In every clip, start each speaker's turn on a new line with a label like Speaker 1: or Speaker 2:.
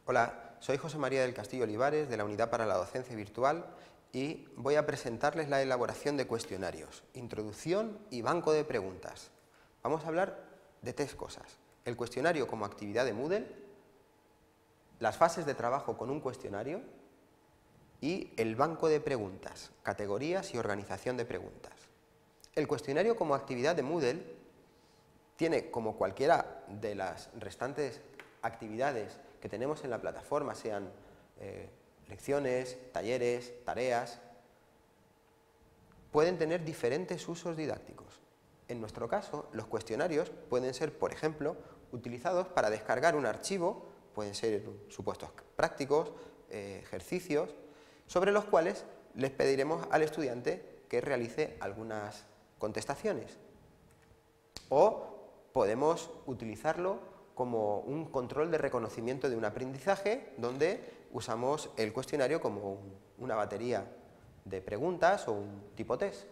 Speaker 1: Hola, soy José María del Castillo Olivares de la Unidad para la Docencia Virtual y voy a presentarles la elaboración de cuestionarios, introducción y banco de preguntas. Vamos a hablar de tres cosas: el cuestionario como actividad de Moodle, las fases de trabajo con un cuestionario y el banco de preguntas, categorías y organización de preguntas. El cuestionario como actividad de Moodle tiene, como cualquiera de las restantes actividades que tenemos en la plataforma, sean lecciones, talleres, tareas, pueden tener diferentes usos didácticos. En nuestro caso, los cuestionarios pueden ser, por ejemplo, utilizados para descargar un archivo, pueden ser supuestos prácticos, ejercicios, sobre los cuales les pediremos al estudiante que realice algunas contestaciones. O podemos utilizarlo como un control de reconocimiento de un aprendizaje, donde usamos el cuestionario como una batería de preguntas o un tipo test.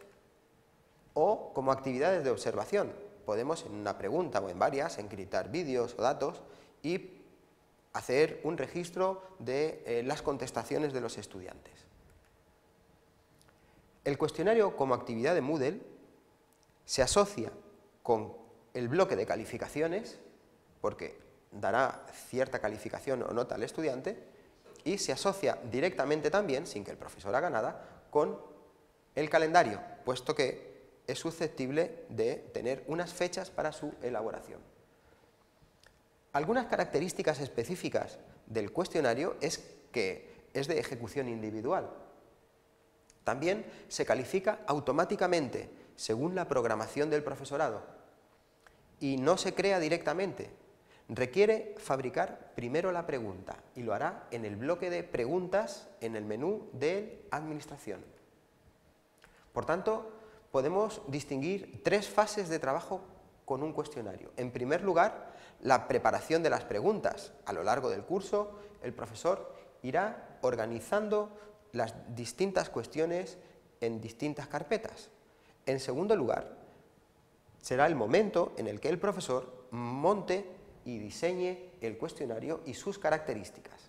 Speaker 1: O como actividades de observación. Podemos en una pregunta o en varias encriptar vídeos o datos y hacer un registro de las contestaciones de los estudiantes. El cuestionario como actividad de Moodle se asocia con el bloque de calificaciones, porque dará cierta calificación o nota al estudiante, y se asocia directamente también, sin que el profesor haga nada, con el calendario, puesto que es susceptible de tener unas fechas para su elaboración. Algunas características específicas del cuestionario es que es de ejecución individual. También se califica automáticamente según la programación del profesorado y no se crea directamente. Requiere fabricar primero la pregunta y lo hará en el bloque de preguntas en el menú de Administración. Por tanto, podemos distinguir tres fases de trabajo con un cuestionario. En primer lugar, la preparación de las preguntas. A lo largo del curso, el profesor irá organizando las distintas cuestiones en distintas carpetas. En segundo lugar, será el momento en el que el profesor monte y diseñe el cuestionario y sus características.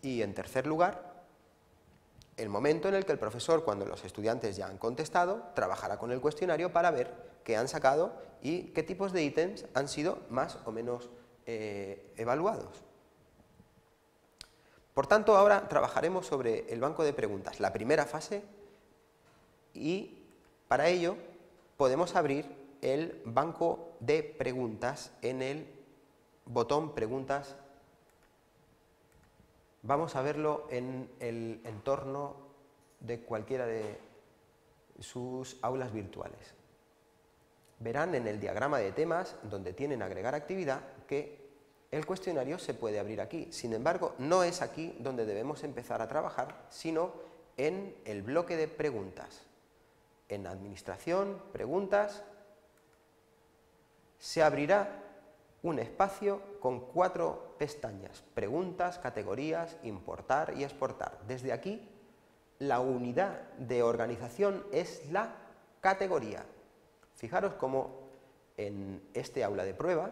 Speaker 1: Y en tercer lugar, el momento en el que el profesor, cuando los estudiantes ya han contestado, trabajará con el cuestionario para ver qué han sacado y qué tipos de ítems han sido más o menos evaluados. Por tanto, ahora trabajaremos sobre el banco de preguntas, la primera fase, y para ello podemos abrir el banco de preguntas en el botón Preguntas. Vamos a verlo en el entorno de cualquiera de sus aulas virtuales. Verán en el diagrama de temas, donde tienen agregar actividad, que el cuestionario se puede abrir aquí. Sin embargo, no es aquí donde debemos empezar a trabajar, sino en el bloque de preguntas. En Administración, Preguntas, se abrirá un espacio con 4 pestañas: preguntas, categorías, importar y exportar. Desde aquí, la unidad de organización es la categoría. Fijaros cómo en este aula de prueba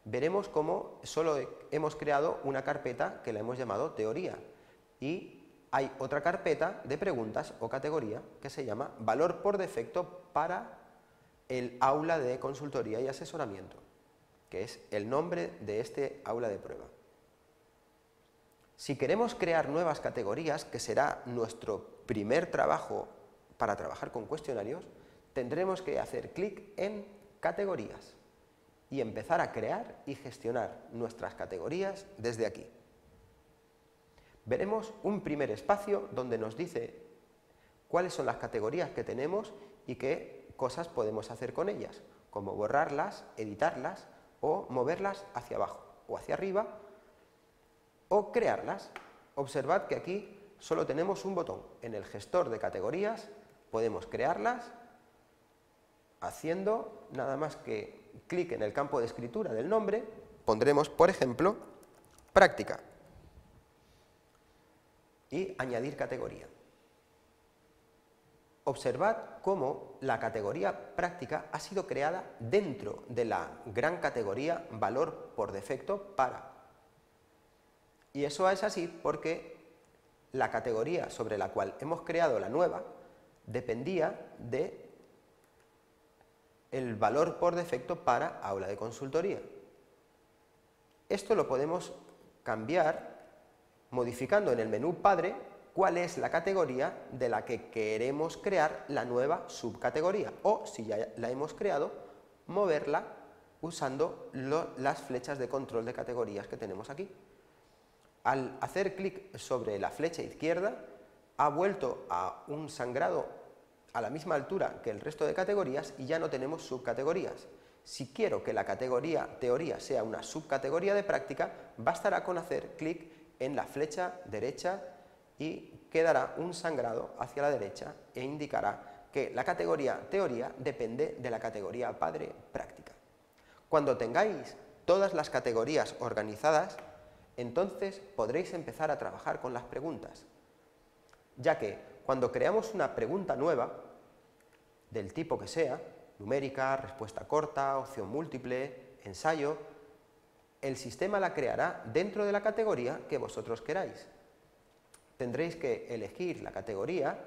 Speaker 1: veremos cómo solo hemos creado una carpeta que la hemos llamado teoría, y hay otra carpeta de preguntas o categoría que se llama valor por defecto para el aula de consultoría y asesoramiento, que es el nombre de este aula de prueba. Si queremos crear nuevas categorías, que será nuestro primer trabajo para trabajar con cuestionarios, tendremos que hacer clic en categorías y empezar a crear y gestionar nuestras categorías desde aquí. Veremos un primer espacio donde nos dice cuáles son las categorías que tenemos y qué cosas podemos hacer con ellas, como borrarlas, editarlas o moverlas hacia abajo o hacia arriba, o crearlas. Observad que aquí solo tenemos un botón. En el gestor de categorías podemos crearlas haciendo nada más que clic en el campo de escritura del nombre. Pondremos, por ejemplo, práctica y añadir categoría. Observad cómo la categoría práctica ha sido creada dentro de la gran categoría valor por defecto para. Y eso es así porque la categoría sobre la cual hemos creado la nueva dependía de el valor por defecto para aula de consultoría. Esto lo podemos cambiar modificando en el menú Padre cuál es la categoría de la que queremos crear la nueva subcategoría, o si ya la hemos creado, moverla usando las flechas de control de categorías que tenemos aquí. Al hacer clic sobre la flecha izquierda, ha vuelto a un sangrado a la misma altura que el resto de categorías y ya no tenemos subcategorías. Si quiero que la categoría teoría sea una subcategoría de práctica, bastará con hacer clic en la flecha derecha y quedará un sangrado hacia la derecha e indicará que la categoría teoría depende de la categoría padre práctica. Cuando tengáis todas las categorías organizadas, entonces podréis empezar a trabajar con las preguntas, ya que cuando creamos una pregunta nueva, del tipo que sea, numérica, respuesta corta, opción múltiple, ensayo, el sistema la creará dentro de la categoría que vosotros queráis. Tendréis que elegir la categoría.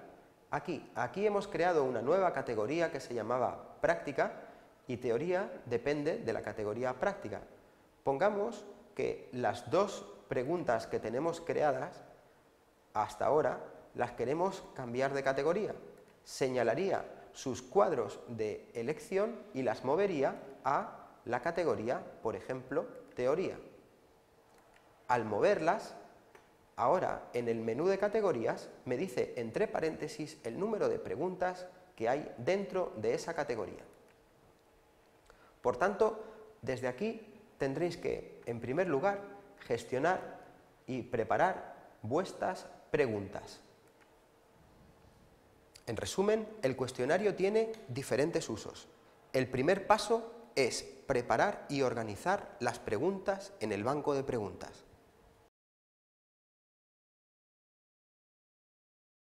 Speaker 1: Aquí hemos creado una nueva categoría que se llamaba práctica y teoría depende de la categoría práctica. Pongamos que las dos preguntas que tenemos creadas hasta ahora las queremos cambiar de categoría. Señalaría sus cuadros de elección y las movería a la categoría, por ejemplo, teoría. Al moverlas, ahora en el menú de categorías me dice entre paréntesis el número de preguntas que hay dentro de esa categoría. Por tanto, desde aquí tendréis que, en primer lugar, gestionar y preparar vuestras preguntas. En resumen, el cuestionario tiene diferentes usos. El primer paso es preparar y organizar las preguntas en el banco de preguntas.